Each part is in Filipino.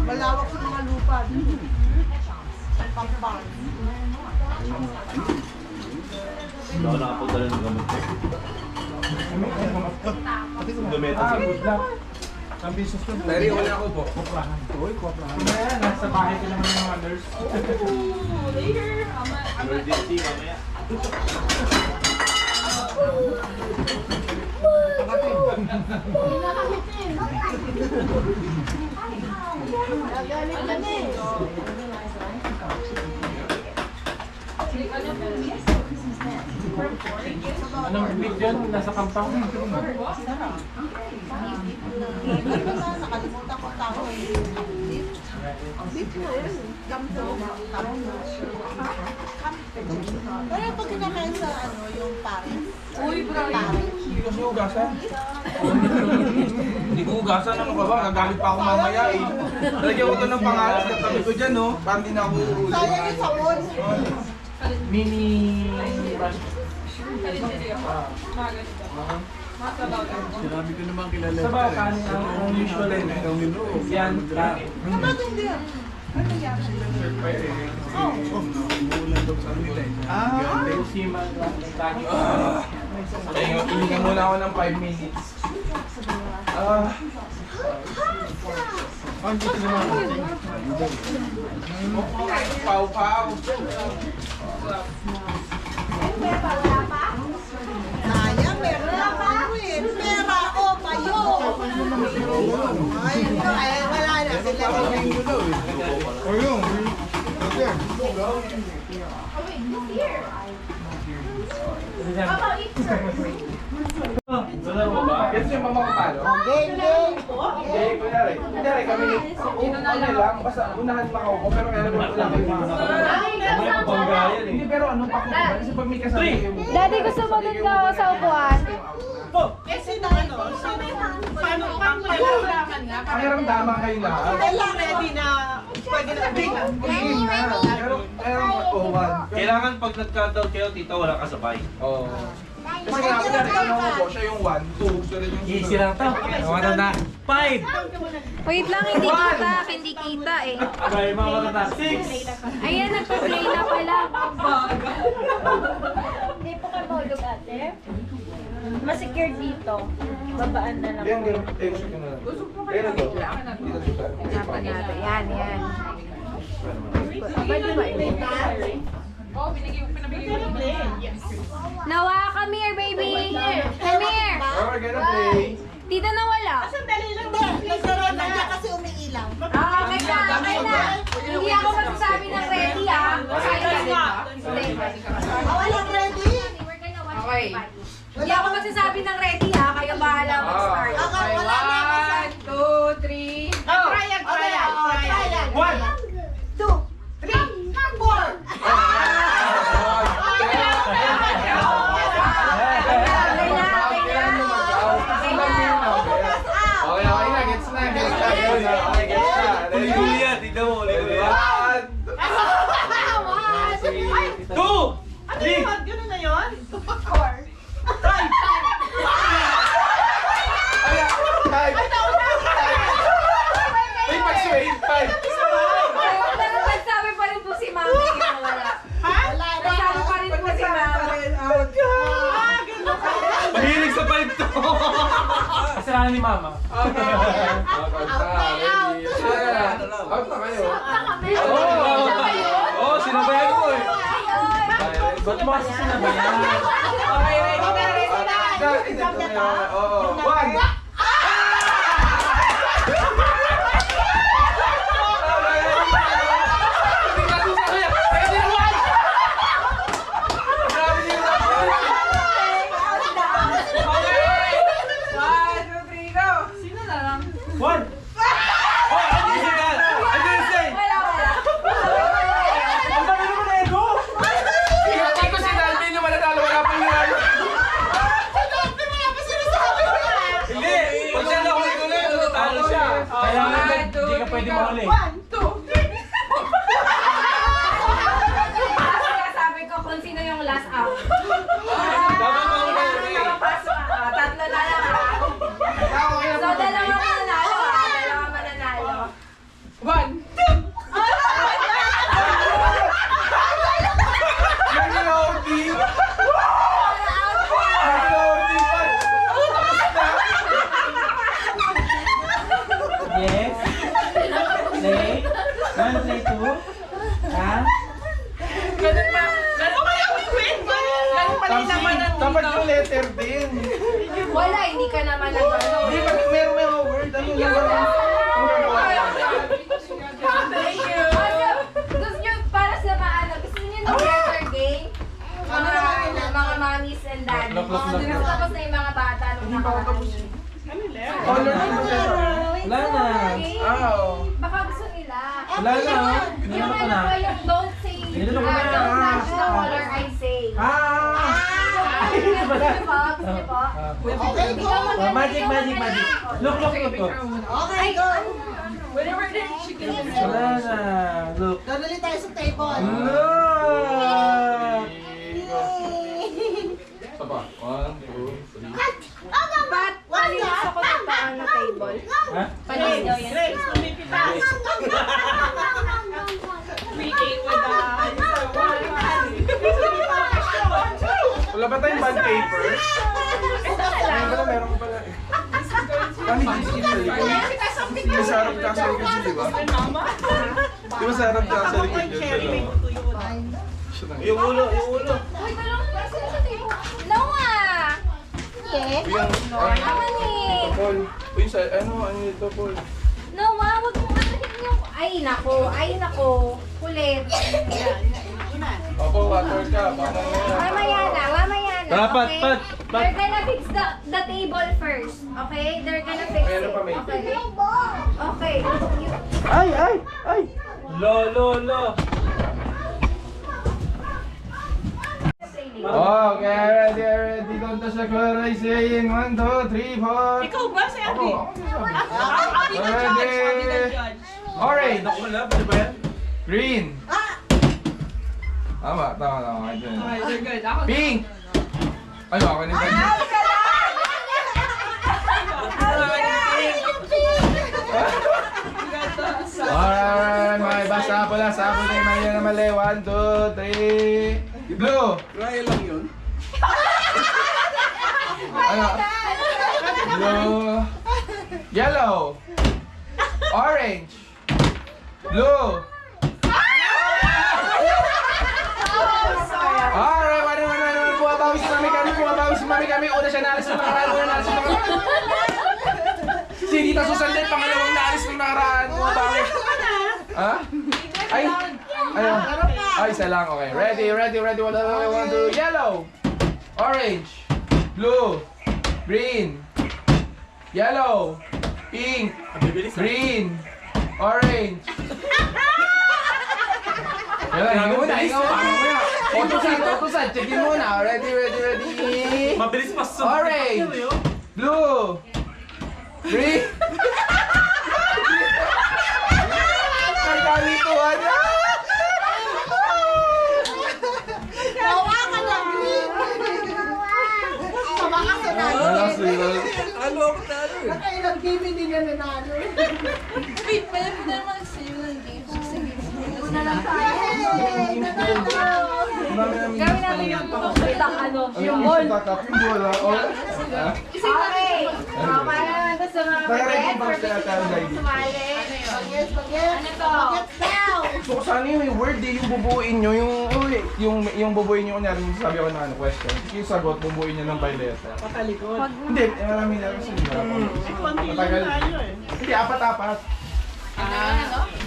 Malawak sa mga lupa. Pang-farm. Hindi ako nakapunta ng gamot ko. Gumeta sa budlak. Ang business ko. Larry, wala ako po. Kuprahan. Uy, kuprahan. Mamaya, nasa bahay ka naman ng mga nurse. Later. Emergency, mamaya. Anong big dyan? Nasa kampang? Nakalimutan ko tao eh. Beef mo yun. Gamso. Pero pag kinakain sa ano, yung pares. Uy, bro. Hindi ko sinugasan. Hindi ko ugasan. Ano ka ba? Gagalit pa ako mamaya eh. Lagyan ko ito ng pangalan. Katabi ko dyan no. Parang di na ako uulit. Sayang yung sabon. Mini... Sinabi ko naman kilala. Sa baka, ang usual ay yan. Kapag hindi yan. Ano nangyari? Umuulan daw sa nila eh. Sima, lagi. Hihinga muna ako ng 5 minutes. Ang dito naman. Pau-pau. Wala pa? Here. How about it, sir? Wala mo ba? Kasi yung mama ko palo. Game, game. Okay, kunyari kami, ano lang, basta unahan makaupo, pero kaya naman wala kayo mga kasama. Hindi, pero anong pakita? Kasi pag may kasama yung... Daddy, gusto mo dun ka sa upuan? Kasi na ano, paano kailangan nga? Pakiramdaman kayo lahat. Kailangan ready na pwede na bigla. Game na, pero mag-uwan. Kailangan pag nag-countdown kayo, tita, wala kasabay. Oo. Kasi nga, kunyari, ano ko po, siya yung 1, 2, gusto rin yung Easy lang to. Mga na. 5! Wait lang, hindi kita. Hindi kita eh. Okay, mga na. 6! Ayan, nagpa-play na pala. Hindi po kayo mahulog ate. Masecure dito. Babaan na lang. Yan, ganun. Gusto ko na lang. Pero to, dito siya. Hanapan natin. Yan, yan. Oh, pinabigay ko ng Yes. Nawa, come here, baby. Come here. Oh, we're gonna play. Tita nawala. Sandali lang. Nagkaroon na niya kasi umiilang. Ah, okay na, okay na. Hindi ako magsasabi ng ready, ah. Kaya ka, di ba? Walang ready. Okay. Hindi ako magsasabi ng ready, ah. Kayo bahala mag-start. Okay, wala na. 1, 2, 3. Trial. 1! 2, 3, 4. Okay na, gets na. Okay, gets na. Uli-uli yan, tignan mo, uli-uli yan. 2! 3! Ganun na yun? Nagsabi pa rin po si Mami na wala. Nagsabi pa rin po si Mami. Mahilig sa 5 to! Kasalanan ni Mama. Out na kayo. Oo, sinabayan ko eh. Ba't mo kasi sinabayan? Okay, ready na. Oo. 1! One! Oh, I didn't say that! I didn't say! Wala, wala. Ang dami naman na ego! Hindi ko sinabi nyo mananalo, wala pang nanalo. Hindi! Pag siya nakuli ko na, natalo siya. Kaya nga, hindi ka pwede mahuli. Sabi ko kung sino yung last out. Dapat mauna yun eh. Papasok ako. Tatlo na lang ah. So, dalawa mananalo ah. Dalawa mananalo. Yan yung OT. Yes. Play. 1, play 2. Ha? Dapat yung letter din. Wala, hindi ka naman nag-ano. Hindi, meron may word. Ano yung Thank you. Gusto nyo, para sa maano, gusto nyo ng letter game? Mga mommies and daddies. Tapos na yung mga bata nung nakaraan. Color na siya. Wala na. Baka gusto nila. Wala na. Yung Nilalo ko ano na. po, yung don't say, Nilalo ko na. don't touch the color I say. Gusto po? Okay, go. Magic. Look. Okay, go. Whenever the chicken is Wala na. Look. Dadali tayo sa table. Look. Saba. 1, 2, 3. Ba't palinis ako ng paan na table? Ha? Palinis daw yan. we ate with Wala ba tayong bond papers? Meron ko pala eh. Paano yung GC Di ba sa harap ka sa likod yun, di ba? Di ba sa harap ka sa likod yun? Yung ulo. Uy, dalawang person sa table. Noah! Yes? Naman eh. Paul. Uy, ano ito, Paul? Noah, wag mo ano yung... Ay, nako. Kulit. Opo, water ka. Baka Mamaya na. Dapat, okay? pat. They're gonna fix the table first. Okay? They're gonna fix Meron it. pa, may Okay? Okay. Ay! Lo. Okay, ready. Don't touch the color I say in 1, 2, 3, 4. Ikaw ba si Abby? Ako. I'll be the judge. I'll be the judge. Orange. Naku, wala. Pwede ba yan? Green. Tama. Ito yun. Okay, they're good. Ako Pink. Ano, ako na ito. Alright, may basta pala. Sabon na mali na mali. 1, 2, 3. Blue. Raya lang yun. Ano? Blue. Yellow. Orange. Blue. Alright, wala. Bumabawi si mami kami. Una siya naalis ng nakaraan. Si Rita Susan din, pangalawang naalis ng nakaraan. Bumabawi. Ha? Ay, ayun. Ay, isa lang. Okay, ready. 1, 2, yellow. Orange. Blue. Green. Yellow. Pink. Green. Orange. Hinga muna. Utusan. Checkin muna. Ready. Mabilis pa sa... Orange. Blue. Green. Nagkalituhan na. Gawa ka ng green. Sama ka sa natin. Ano ako talo eh. Nakailang game hindi na nanalo. Wait, pwede mo naman sa'yo ng games. Una lang tayo. Yay! Nanalo! Gawin namin yung Yung ball. Yung bola. Okay. Para naman ito sa mga Nakarecord ba pag-get sila tayo, Heidi? sumali. Bagets! Ano to? Bagets daw! So sana yung word yung bubuuin nyo, yung bubuuin nyo, kunyari sabi ako na question. Yung sagot, bubuuin nyo ng by letter. Hindi, marami na kasi matagal. Hindi, apat-apat.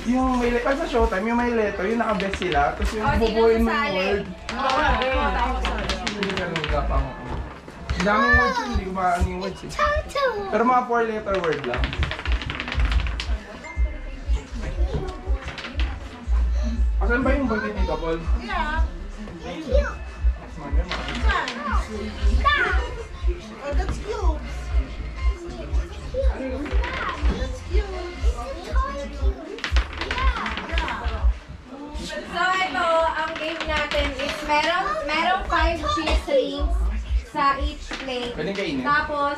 Yung may letter, sa showtime, yung may letter, yung naka-best sila, tapos yung bubuuin mo yung word. Hindi ganun ka pang. Ang daming words yun, hindi ko maano yung words eh. Pero mga 4-letter word lang. Asan ba yung bagay dito, Paul? Yeah. Oh, that's cute. That's cute. So ito, ang game natin is merong 5 cheese rings sa each plate. Pwedeng kainin. Tapos,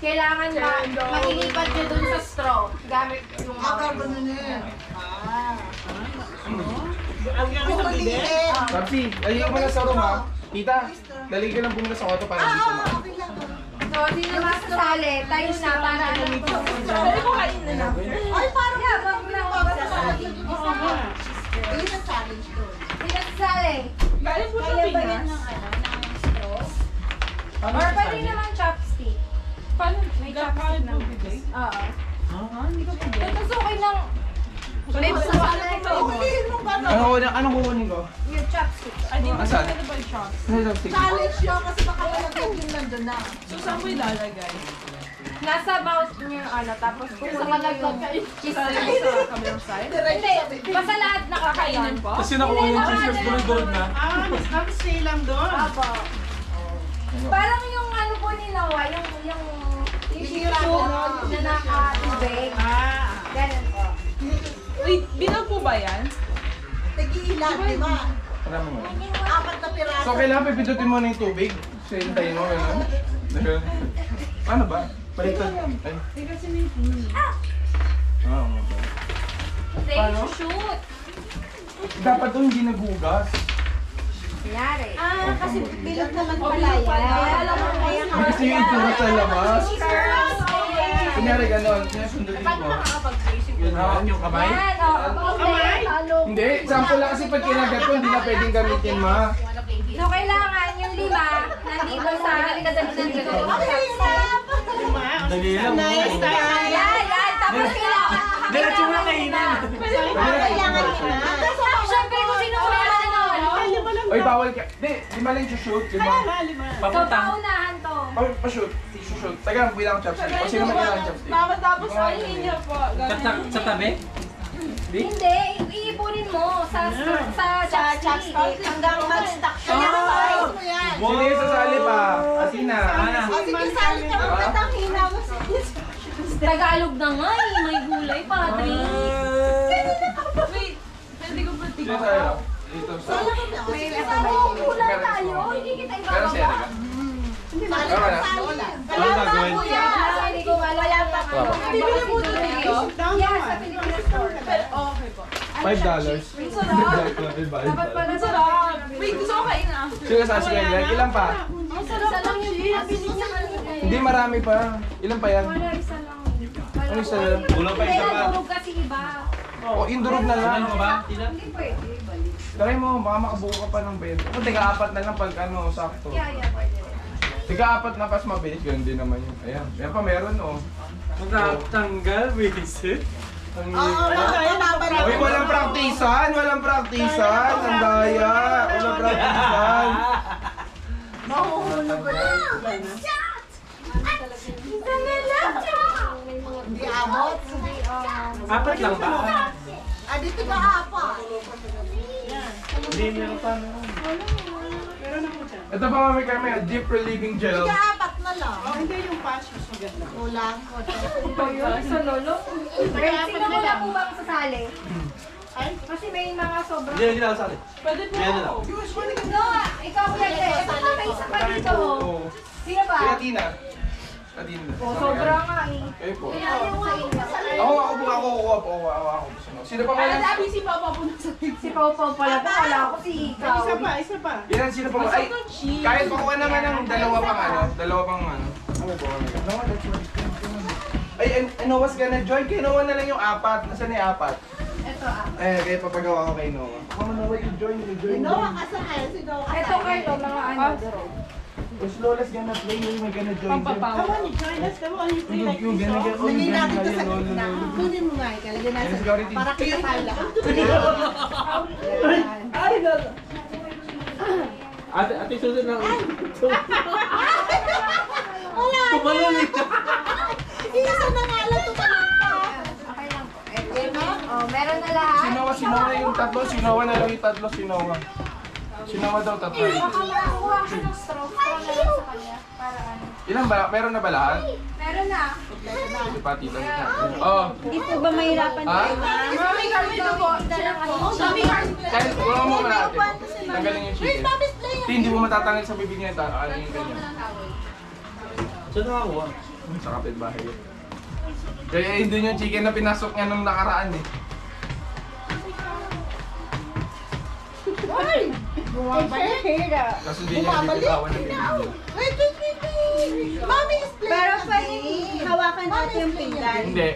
kailangan mailipat nyo dun sa straw gamit yung Ako na yan. Kung maliit. Tapsi, ayun mo na sa room ha. Tita, dali ka lang pumunta sa auto para dito na. Okay lang. So, sino masasali? Tayo na para lumito. Pwede ko kain na lang. Ay, parang Wag na masasali. ayun ang challenge doon. Sino masasali? Galing po sa Pinas. Ano Or sa pwede kanya? naman chopstick. Paano? May chopstick na bibig? Oo. Hindi ko pwede. Tutusukin ng Lips sa Huliin mo ba Anong kukunin ko? yung chopstick. Ay, di ba Asan? pwede ba yung shot? Ano yung stick? challenge yun kasi baka malagyan yung nandun na. So, saan mo ilalagay? Nasa mouth niyo tapos kukunin Sa yung cheese Sa rings. kabilang side? Hindi, basta lahat Kakainin nakakainin. po? Kasi nakuha yung cheese gold na. Apo. Parang yung ano po ni Noah, yung tissue na naka-tubig. Ganun po. Wait, bilang po ba yan? Tequila, di ba? Marami mo. 4 na piraso. So, kailangan pipindutin mo na yung tubig. So, hintayin mo, gano'n. Ano ba? Baliktad. Ay. Oo, nga ba? Say shoot. Dapat doon hindi naghugas. Kunyari. Kasi bilog naman pala yan. Alam mo, kaya Hindi kasi yung itsura sa labas. Kunyari gano'n, sinasundutin mo. Yun lang, yung kamay. Yan, o. Hindi, sample lang kasi pag kinagat ko, hindi na pwedeng gamitin, ma. So, kailangan yung 5 nandito sa nandito. Dali lang. Yan. Tapos kailangan. Diretso mo na kainin. kailangan Siyempre, kung sino kumain ng bawal ka. Di, lima lang shoot, lima. So, paunahan to. Pa-shoot, shoot. Teka, bilang chopstick. O sino man kailangan chopstick? Tapos ay niya po. Sa tabi? Hindi, iipunin mo sa chopstick. Hanggang mag-stack siya. Oh. Mo yan. Sino yung sasali pa? Asina. O sige, sali ka mo at ang hina mo sa Tagalog na nga eh, may gulay, Patrick. Wait, pwede ko ba Sino sa'yo? Dito sa... May gulay tayo, hindi kita Pero si Erika. Tama na. Ano gagawin? Kuya, hindi ko wala pa. Bibili mo doon dito. Yeah, sa Pilipinas store. Okay po. $5. Dapat pala sa Wait, gusto ko kain na. Sino sa Greg? Ilan pa? Isa lang yung binili niya kanina. Hindi, marami pa. Ilan pa yan? Wala, isa lang. Ano isa lang? Kulang pa isa pa. Hindi, durog kasi iba. O, indurog na lang. Ano ba? Hindi pwede, balik. Try mo, baka makabuo ka pa ng 20. Kung tiga-apat na lang pag ano, sakto. Yeah, pwede. Tiga-apat na pas mabilis, ganun din naman yun. Ayan, yan pa meron oh. Magtatanggal, visit. Uy, walang praktisan! Walang praktisan! Ang daya! Walang praktisan! Di abot. Apat lang ba? Ah, dito ka apat. Hindi meron pa. Ito pa mami kami, deep relieving gel. Tiga apat na lang. Hindi yung passion. Kulang. Sa lolo? Sino mo na po ba ang sasali? Kasi may mga sobrang... Hindi na sali. Pwede po. Yan na lang. No, ikaw kuya Dre. Ito na may isa pa dito. Oo. Sino ba? Kaya Tina. Katina. Oh, sobra nga eh. Kayo po. Ilan yung sa inyo? Ako. Sino pa wala? Sabi si Papa po na sa Si Pau Pau pala po. Wala ko si ikaw. Isa pa. Ilan sino pa? Ay, kahit pakuha naman ng dalawa pang ano. Ano po? Noah, that's right. Ay, Noah's gonna join. Kay Noah na lang yung apat. Nasaan yung apat? Ito ah. Kaya papagawa ko kay Noah. Ako na Noah, you join. Sino ang kasakay? Sino ang Ito Carlo, mga ano. Mas Lola's gonna play, may gonna join. Pampapaw. Yung gonna get on. Lagyan natin ito sa gitna. Kunin mo nga, ikalagyan natin sa gitna. Para kita tayo lahat. Ate susunod na. Wala na. Tumalun ito. Isa na nga lang ito kanina. Okay lang po. Oh, meron na lahat. Si Noah yung tatlo, si Noah na lang yung tatlo, si Noah. Si Noah daw tatlo. Baka makakuha ko ng straw. Straw na lang sa kanya. Para ano. Ilan ba? Meron na ba lahat? Meron na. Si Pati lang. Oh. Hindi po ba mahirapan Ha? Mami Carlo po. Dalang ano. Mami Carlo. Kahit wala mo natin. Tanggalin yung chicken. Hindi mo matatanggal sa bibig niya. Ano yung ganyan? Saan nakakuha? Sa kapitbahay. Kaya hindi yung chicken na pinasok niya nung nakaraan eh. Kasi hindi niya bibitawan na bibig. Wait. Mommy is playing. Pero pwede hawakan natin yung pinggan. Hindi.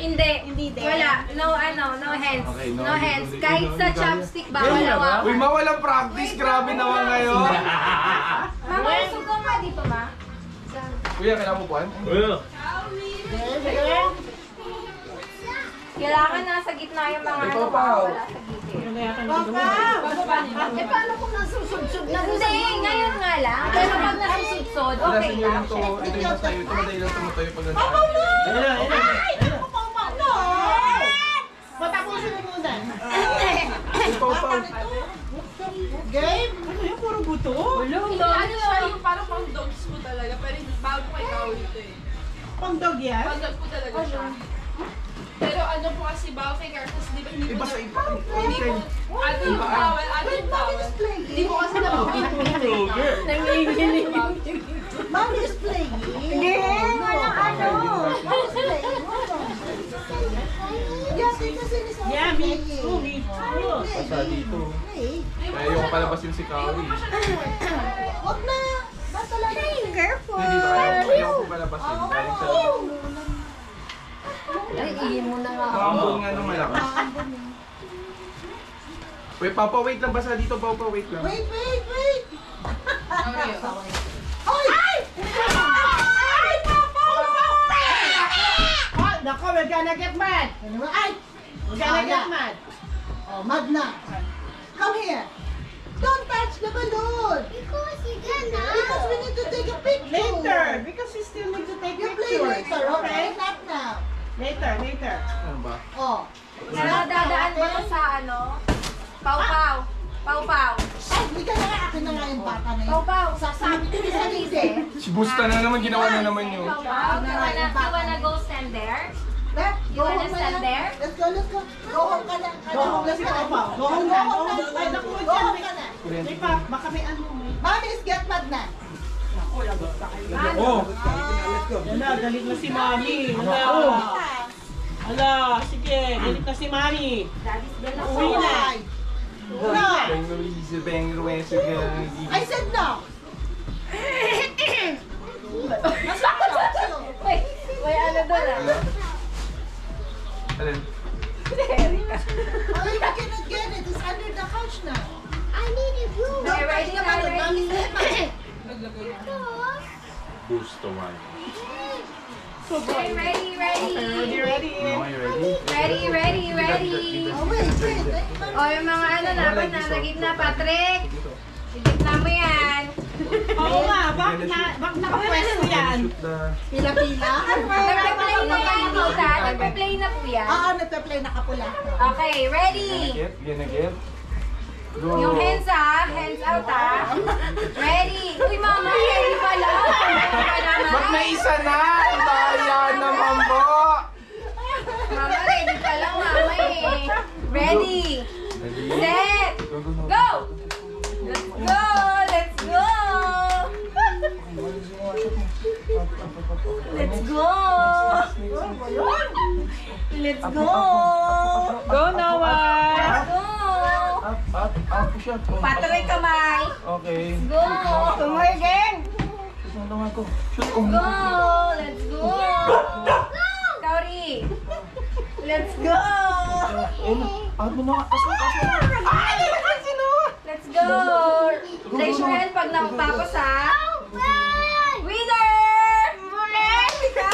Hindi. Wala. No hands. Okay, no No hands. Kahit sa chopstick bawal Uy, hawakan. mawalang practice. Grabe naman ngayon. Mama, usog ka nga dito, ma. Kuya, kailangan mo puan? Kailangan nasa gitna yung mga Ito ano, pa. wala sa gitna. Eh, paano kung nasusudsud na Hindi, ngayon nga lang. Pero pag nasusudsod, okay Ilasin niyo lang. lang to. Ito yung tayo. Ito madali lang tumutoy pag nasa. Matapusin mo muna. Pau. Game? Ano yung puro buto? Hindi, ano siya yung parang pang dogs po talaga. Pero bago kay Kao dito eh. Pang dog yan? Pang dog po talaga siya. Pero ano po kasi bago kay Carlos, di ba hindi po Iba sa iba. Hindi po, ato yung bawal, ato yung bawal. Hindi po kasi Mommy is playing. Hindi, walang ano. Mommy is playing. Yeah, me too. Pasa dito. Kaya yung palabas yung si Kawi. Wag na. Basta lang. Careful. Hindi dito kaya yung palabas yun. Galing sa... Ay, ihin mo na nga. Pakambon nga nung malakas. Wait, Papa, wait lang. Basta dito, Papa, wait lang. Wait. Oy! Ay! Oh, nako, we're gonna get mad. Ay! We're gonna get mad. Oh, mad na. Come here. Don't touch the balloon? Because you gonna. Because we need to take a picture. Later, because you still need to take You play pictures. later, okay? Not now. Later. Ano ba? Oh. Nadadaan ba to sa ano? Pau-pau. Pau-pau. Ay, hindi ka na nga. Akin na nga yung bata na yun. Pau-pau. Sasabi ko sa hindi. Si Busta na naman, ginawa na naman yun. Pau-pau. You wanna go stand there? You wanna stand there? Let's go. Go home ka na. Go home na si Papa. Go home na. Ay, naku, Go home ka na. May pa, baka may ano may. Mommy is get mad na. Oh! Ala, galit na si Mami. Ala, sige, galit na si Mami. Daddy's gonna Uwi na. Why? No. Bang Ruiz, I said no. May ano doon ah. Alin? Oh, you cannot get it. It's under the couch now. I need a room. Okay, ready na, ready. Busta wine. Okay, ready. Ready. Ready. Oh, wait. O, yung mga ano dapat nasa gitna, Patrick. Gitna mo yan. Oo nga, bakit nakapwesto yan? Pila-pila. Nagpe-play na yan, Tita. Nagpe-play na po yan. Oo, nagpe-play nakapula. Okay, ready. Gonna get. Go. Yung hands hands out Ready. Uy, mama, ready pala. Ba't may isa na? Daya naman po! Mama, ready pa lang, mama eh. Ready. Set. Go. Let's go. Let's go. Let's go. Go, Noah! Go. Up, push up. Patrick kamay. Okay. Go. Kamay again. Shoot ang ko. Shoot Go. Let's go. Kauri. Let's go. Out mo na. Let's go. Raise your hand pag nakatapos ha. Winner! Ready ka!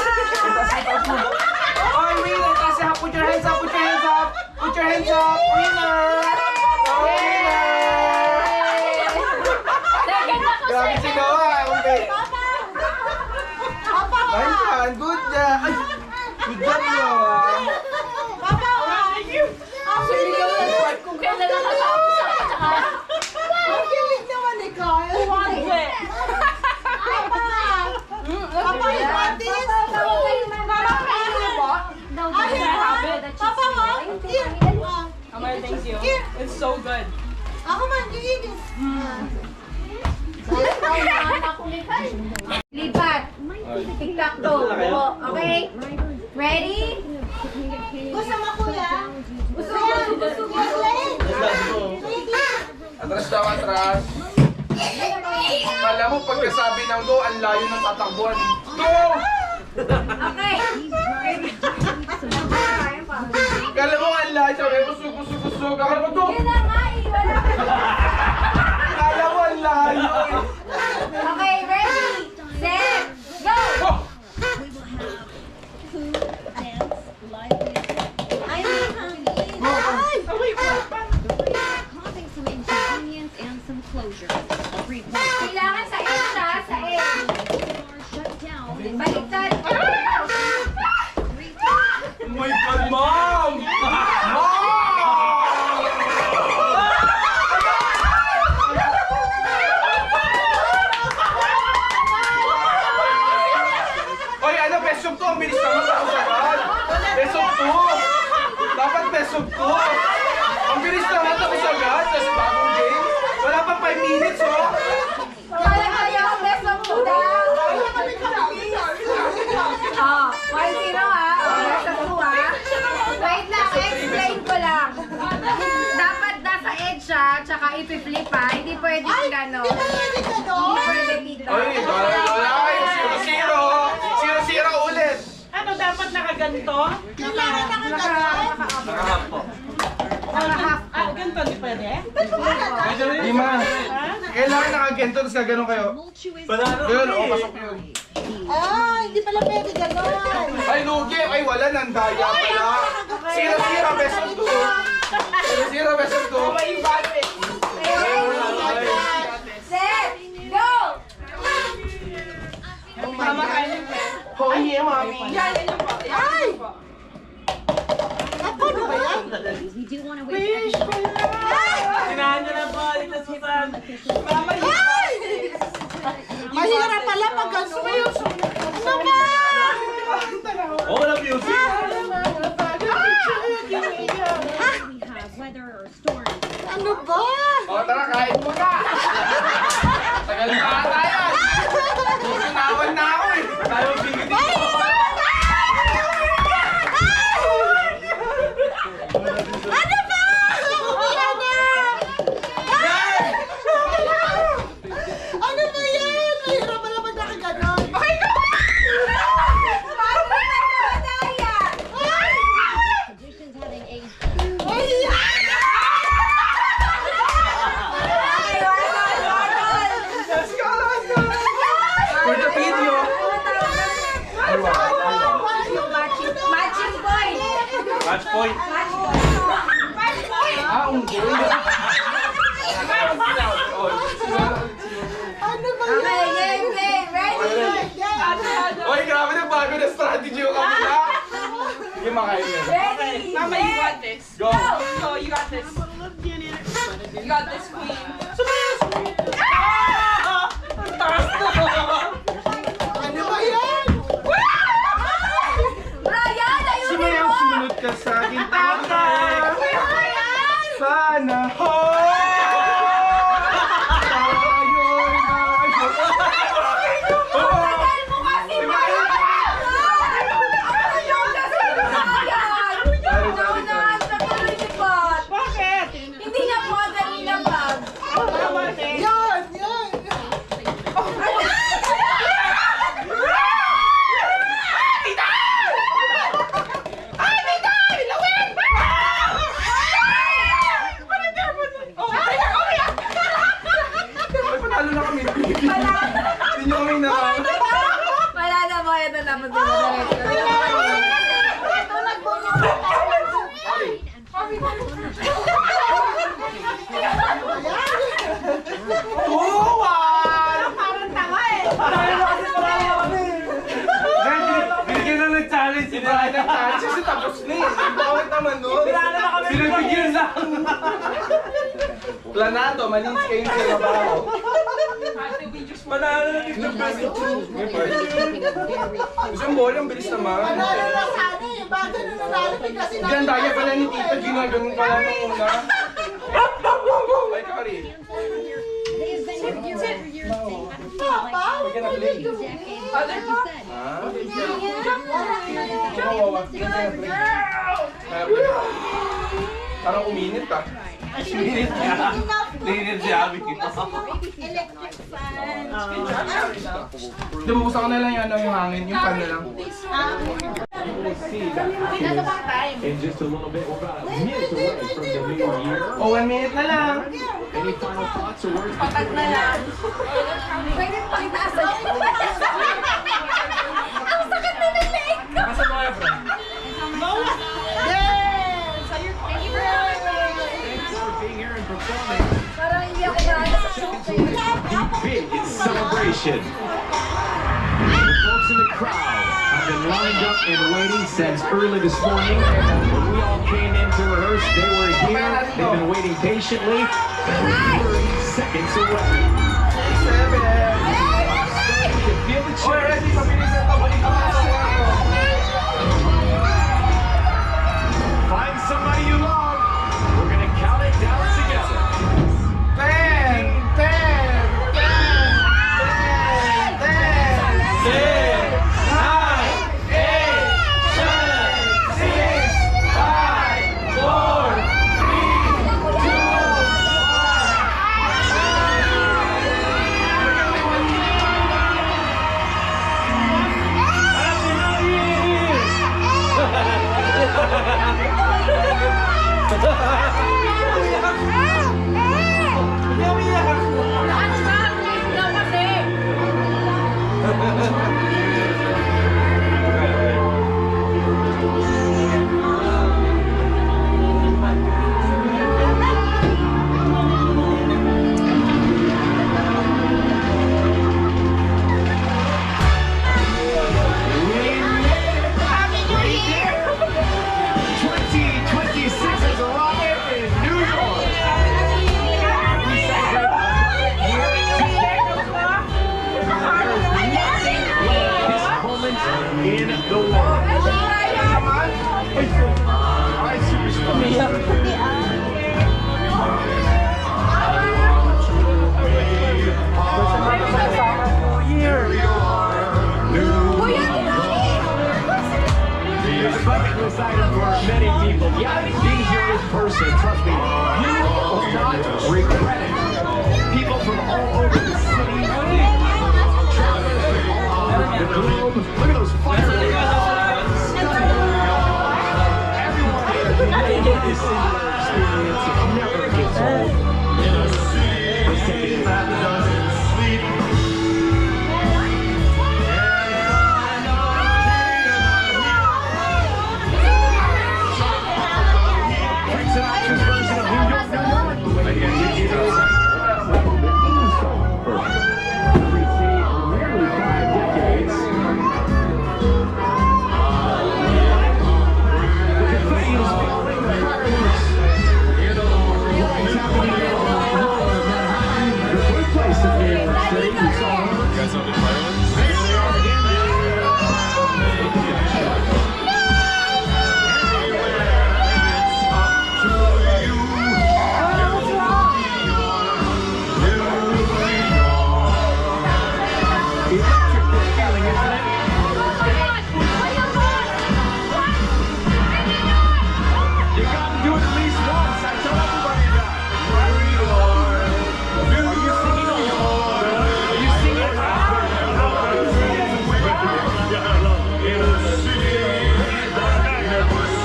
Oh, winner! Kasi ha, put your hands up! Put your hands up! Put your hands up! Winner! Oh, winner! Grabe si Noah! Okay. Nice one! Good job! Ay, good job, Noah! Kung kailan lang natapos ako tsaka. Ang kilig naman ni Carl. Papa, you want this? Papa, Here. Amar, thank you. Here. It's so good. Ako man, you eat it. Lipat. Tic-tac-toe. Okay? Ready? Gusto mo, kuya? Gusto mo. Atras daw, atras. Kala mo, pagkasabi ng go, ang layo ng tatakbuhan. Go! Okay. Kala mo, ang layo. Sabi, kusog. Kala mo, go! Yun na nga eh. Wala ka. Kala mo, ang layo. Okay, ready, set, go! Go! Causing some inconvenience and some closure. A 3-point Kailangan sa edge ha, sa edge. shut down. Baliktad. Oh my God, Mom! Mom! Oy, ano, best of 2. Ang bilis naman ako sagad. Best of 2. Dapat best of 2. Ang bilis naman ako sagad. Tapos bagong game. Wala pa 5 minutes, oh. Wala kayo ang best of two daw. Oh, 1-0 ha. Oh, best of two ha. Wait lang, explain ko lang. Dapat nasa edge ha, tsaka ipi-flip ha. Hindi pwede gano'n. Hindi pwede dito. Ay, wala. 0-0. 0-0 ulit. Ano, dapat nakaganto? Kailangan nakagano'n. Nakahap po. Ganto, di pwede? Lima. Kailangan nakagento, tapos gaganon kayo. Tumultuous. Ganun, oh, pasok yun. Ah, hindi pala pwede gano'n. Ay, lugi. Ay, wala. Nandaya pala. 0-0, best of 2. 0-0, best of 2. May budget. Ready? Mama, kain niyo po. Oh yeah, mommy. Yan yun po. Ay! Ako, ano ba yan? We do want to wait for Sinahan niyo na po, Tita Susan. Mama, you Ay! Mahirap pala pag gano'n. Ano ba? Oh, wala music. we have weather or storms. Ano ba? O, tara, kain mo na. Tagal na ata yan. Susunawan na ako eh. Tayo bigyan dito. Ano ba? Yan na! Ano ba yan? Mahirap pala pag nakaganon. Okay ka! Conditions having a Let's go, let's go. For the video. Matching point! Match point. Ah, unggoy. Ano ba Okay, yan? game, ready? Oy, grabe na bago na strategy yung kabila. Sige, makain yan. Ready? Mama, you got this. Go. Go, you got this. You got this, queen. Ano ba yan? Ryan, ayun Sumayang sumunod ka sa aking tatay. Sana Bakit? Hindi na po kanina bag. Yan! Yan! Ay, panalo na kami. Hindi nyo kami nakakita. Wala na po, ito na po sila. Ito nagbumulong. Tuwan! Parang tanga eh. Binigyan na ng challenge si Sinahan Brian. ng chance kasi tapos na eh. Bakit naman nun? Sinabigyan na. Planado, malinis kayo sa trabaho. Ate, we just Manalo na dito best of two. Isang bola, ang bilis naman. Panalo na sana eh. Bakit na nanalo kasi Ganda niya pala ni Tita, ginaganon pala nung una. Ay, Kari. They have been here year after year. They haven't seen Papa, like We're gonna play. decades. Other Like you said. Parang uminit ah. Linit niya. Linit si Abby. electric fan. Lumusa ko na lang yung ano yung hangin, yung fan na lang. In just a little bit, we're about a minute away from the new year. Oh, 1 minute na lang. Any final thoughts or words? patag na lang. Pwede pa itaas. Ang sakit na ng leg ko. Nasa mga friend. Thanks for being here and performing. Parang hindi ako maano sa shoot eh. Big celebration. The folks in the crowd have been lined up and waiting since early this morning. When we all came in to rehearse, they were here. They've been waiting patiently. And we're 30 seconds away. 7. You can feel the Oh, cheer. ready, mabilisan ka. Balik ka mga sa kwarto. Find somebody you love. We're gonna count it down together. 10, 10, 10, 10, 10, 9, 8, 7, 6, 5, 4, 3, 2, 1. feeling, isn't it? You gotta do it at least once. I tell everybody that. Are you singing along? Are you singing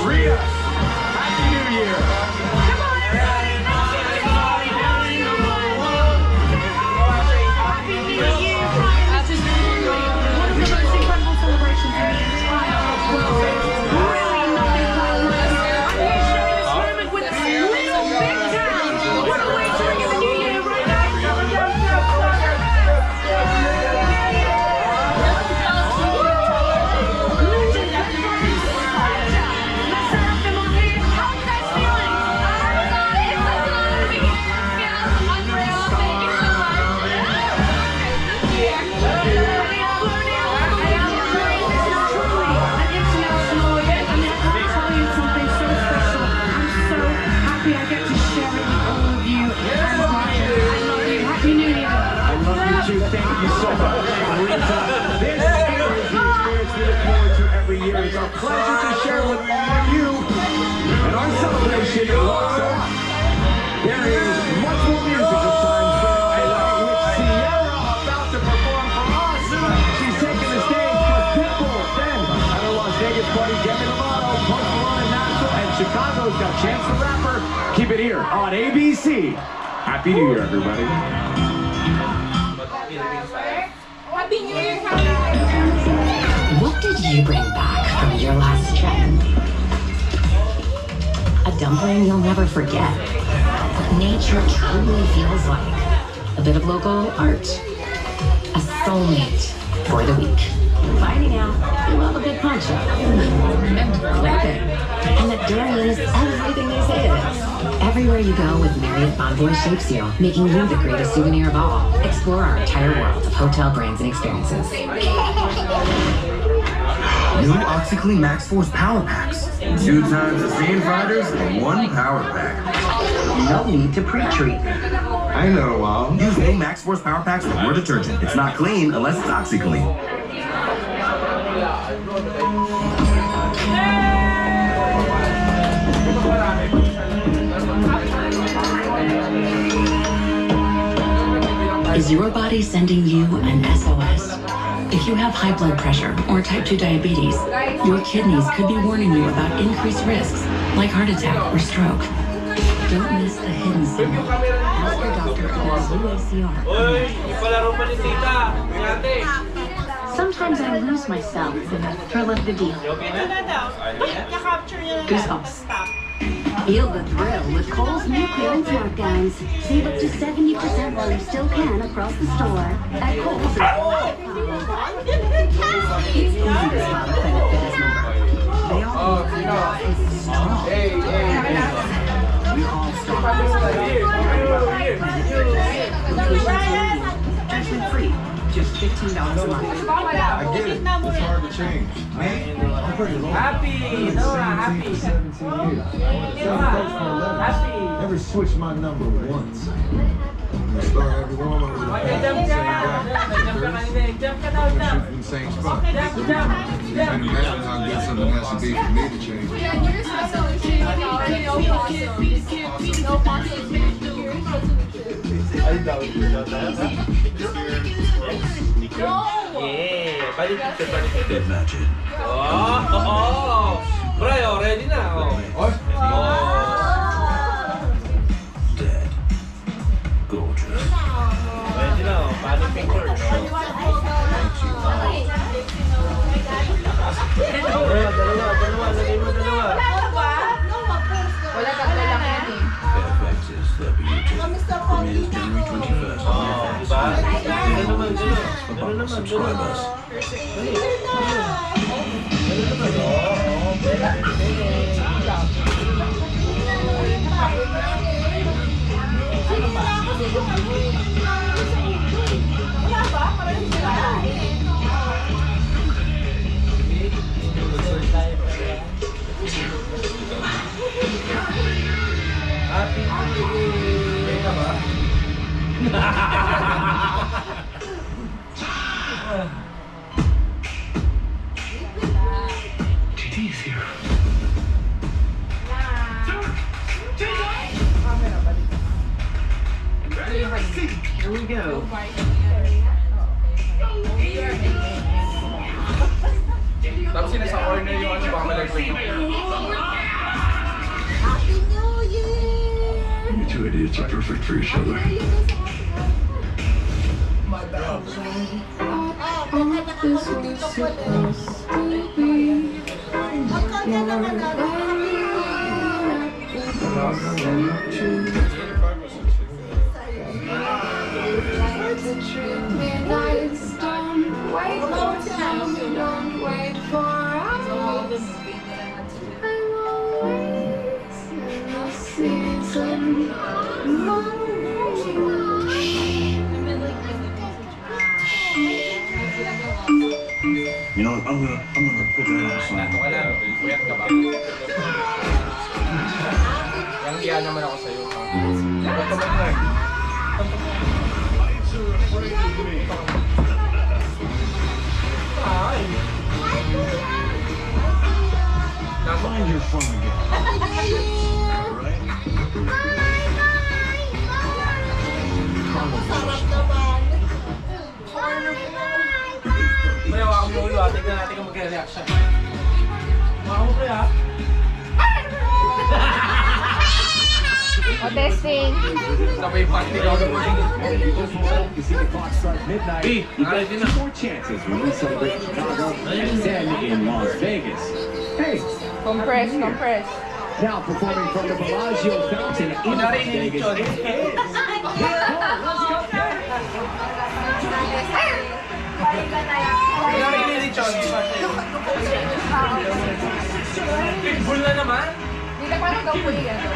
Rhea, Happy New Year. Thank you so much, Rita. This is the experience we look forward to every year. It's our pleasure to share with all of you. And our celebration walks on. There is much more music this time, with Sierra about to perform for us. She's taking the stage for Pitbull. Then, at our Las Vegas party, Demi Lovato, Post Malone in Nashville, and Chicago's got Chance the Rapper. Keep it here on ABC. Happy New Year, everybody. Happy New Year! What did you bring back from your last trip? A dumpling you'll never forget. What nature truly feels like. A bit of local art. A soulmate for the week. Finding out you love a good poncho. And glamping. And that Durham is everything they say it is. Everywhere you go with Marriott Bonvoy shapes you, making you the greatest souvenir of all. Explore our entire world of hotel brands and experiences. New OxyClean Max Force Power Packs. 2 times the same fighters in 1 power pack. No need to pre-treat. I ain't know a while. Use new Max Force Power Packs with more detergent. It's not clean unless it's OxyClean. Is your body sending you an SOS? If you have high blood pressure or type 2 diabetes, your kidneys could be warning you about increased risks like heart attack or stroke. Don't miss the hidden signal. Ask your doctor about UACR. Sometimes I lose myself in the thrill of the deal. Goosebumps. Feel the thrill with Kohl's new clearance markdowns. Save up to 70% while you still can across the store at Kohl's. It's easy to spot a Planet Fitness member. They all is strong. We're all strong. Judgment free. Just $15 a month. I get it. It's hard to change. I'm pretty long. Happy. Happy. 17 years. Never switched my number once. I start every one with the same spot. You can imagine how good something has to be for me to change. Yeah, balik picture. Imagine. Oh, Bray, ready na. Dead. Gorgeous. Ready na, balik picture. Dalawa. Wala ka lang yan eh. Fairfax is the beauty. Premieres January 21st. Diba? For bundle subscribers. you. Here we go. Tapos sila sa corner yung ano, baka malaglag yung... You two idiots are perfect for each other. You know what? I'm gonna put that on a song. Nato ka lang, puyat ka ba? Yang iya naman ako sa'yo. Dapat naman lang. Ay! Find your fun again. May hawak mo ulo, tingnan natin kung magre-react siya. Hawak mo pre ha? O, testing. Sabay pati daw ng mga. You see the clock start midnight. You've got 2 more chances when we celebrate Chicago and then in Las Vegas. Hey, Compress. now performing from the Bellagio Fountain in Las Vegas. Pinarinig ni Chon. Pitbull na naman. Hindi na parang daw po yan. Ako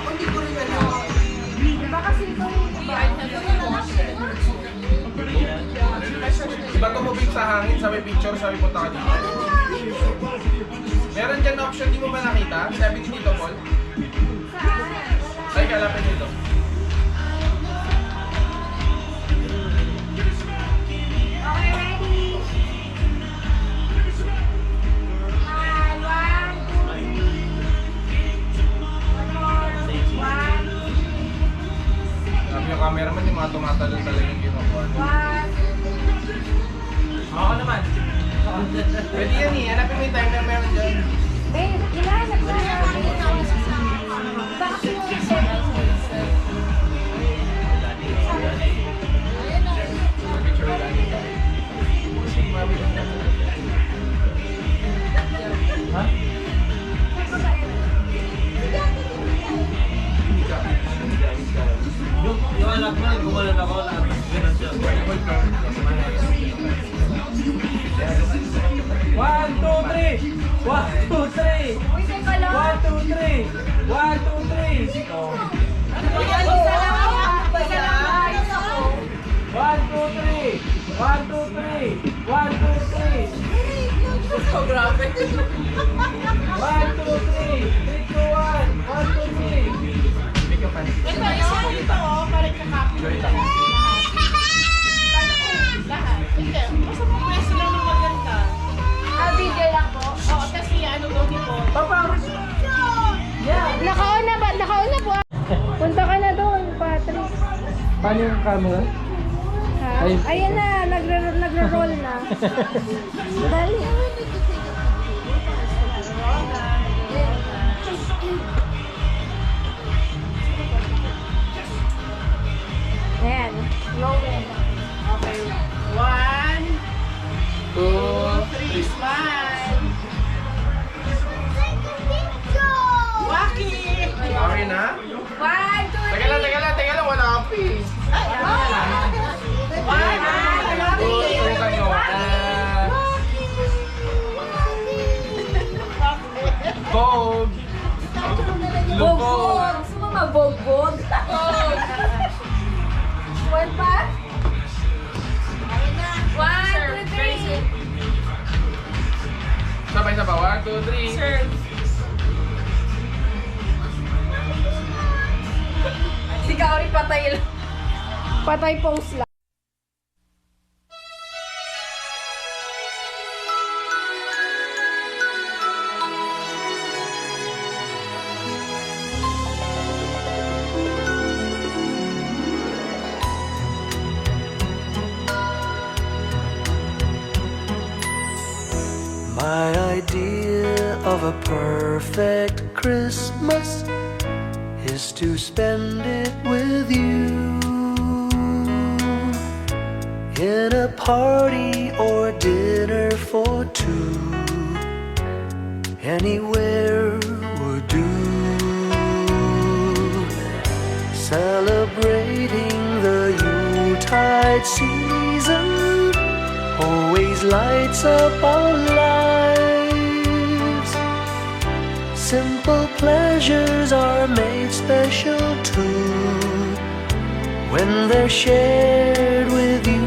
hindi ko rin alam. Diba kasi ito Iba tumubig sa hangin, sabi picture, sabi punta ka dito. Meron dyan na option, di mo ba nakita? Sabi ni Tito Paul. Ay, kalapin dito. Okay, ready? Sabi yung cameraman, yung mga tumatalon talaga yung kinukuha. Ako naman. Pwede yan eh, hanapin mo yung time na meron dyan. Eh, ilahanap ko na. Bakit yung reset? Ha? Yung anak mo, gumalan ako na ganun siya. 1, 2, 3! 1, 2, 3! Uy, teka lang. 1, 2, 3! 1, 2, 3! Isa lang ako. Isa lang ayos ako. 1, 2, 3! 1, 2, 3! 1, 2, 3! So grabe. 1, 2, 3! 3, 2, 1! 1, 2, 3! Ito, ito oh, parang kakapit. Lahat. Hindi, basta mo pwesto lang ng maganda. Video lang po. Oo, kasi ano daw ni Paul. Nakauna ba? Nakauna po. Punta ka na doon, Patrick. Paano yung camera? Ha? Ayan na, nagro-roll na. Dali. Ayan, rolling. Okay. 1, 2, 3, smile. Waki! Okay na? 1, 2, 3. Teka lang, wala ka pee. Tutukan nyo. Vogue! Bogbog. Gusto mo mabogbog? One pa? 1, 2, 3. Sabay sa ba? 1, 2, 3. Sir. Si Kaori patay lang. Patay pose lang. My idea of a perfect Christmas is to spend it with you, in a party or dinner for two. Anywhere would do. Celebrating the Yuletide season always lights up our lives. Simple pleasures are made special too when they're shared with you.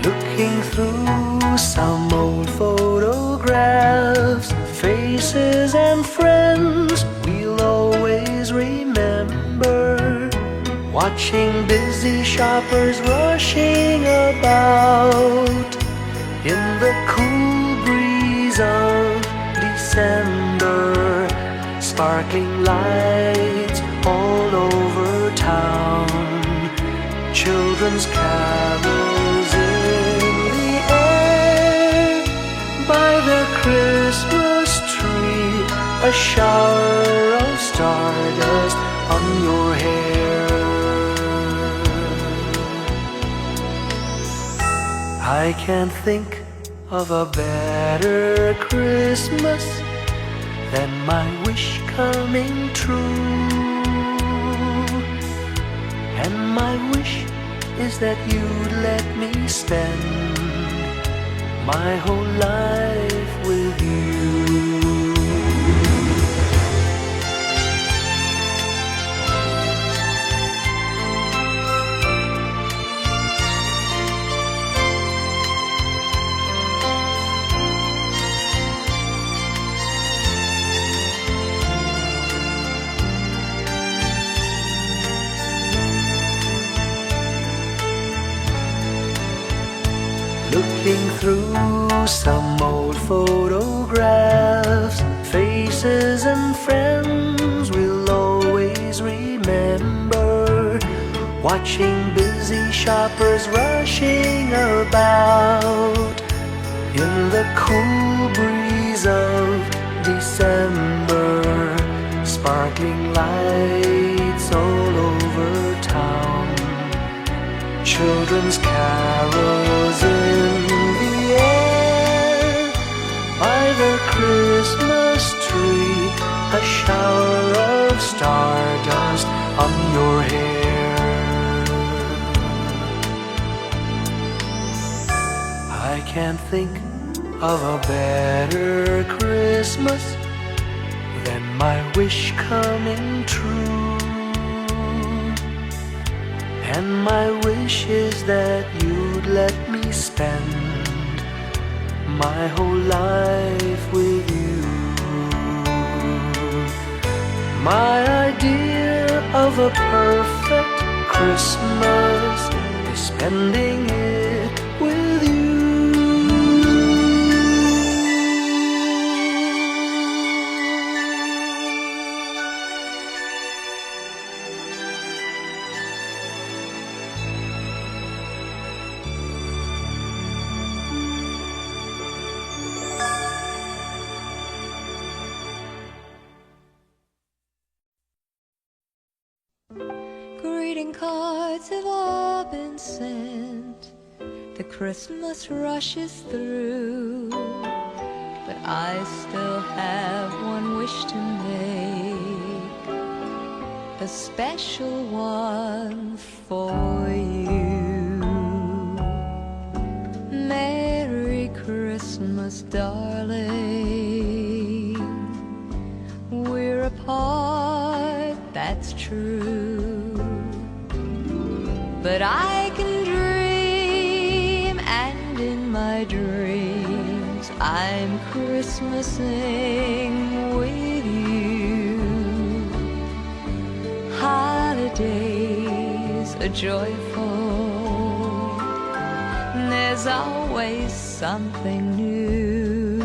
Looking through some old photographs, faces and friends we'll always remember. Watching busy shoppers rushing about in the cool breeze of December. Sparkling lights all over town, children's carols in the air. By the Christmas tree, a shower of stardust on your hair. I can't think of a better Christmas than my wish coming true. And my wish is that you'd let me spend my whole life with you. Looking through some old photographs, faces and friends we'll always remember. Watching busy shoppers rushing about in the cool breeze of December. Sparkling lights all over town, children's carols in the air. By the Christmas tree, a shower of stardust on your hair. I can't think of a better Christmas than my wish coming true. And my wish is that you'd let me spend my whole life with you. My idea of a perfect Christmas is spending it with you. Greeting cards have all been sent, the Christmas rushes through, but I still have one wish to make, a special one for you. Merry Christmas, darling. We're apart, that's true, but I can dream, and in my dreams I'm Christmasing with you. Holidays are joyful, there's always something new,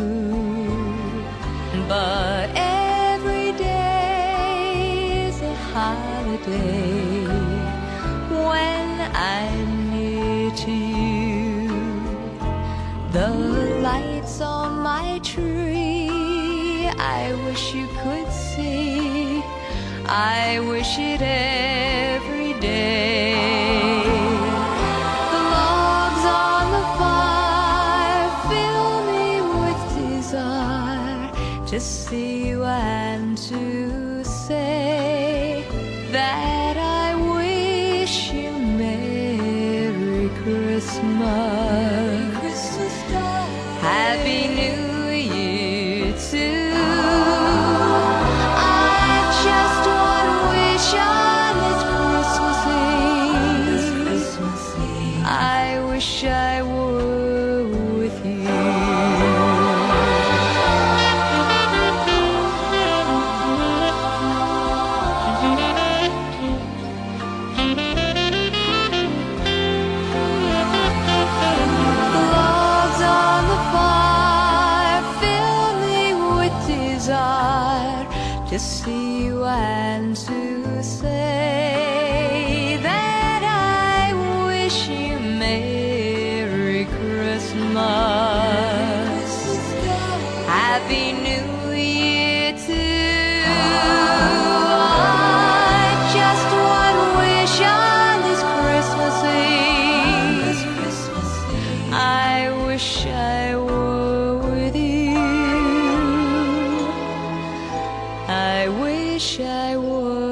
but every day is a holiday when I'm near to you. the lights on my tree. I wish you could see, I wish it every day. The logs on the fire fill me with desire to see you and to say that I wish you Merry Christmas. Happy New Year too. I've just one wish on this Christmas Eve. I wish I were with you. Logs on the fire fill me with desire to see you and to say that I wish you Merry Christmas. Happy New Year too. I've just one wish on this Christmas Eve. I wish I were with you. I wish I were.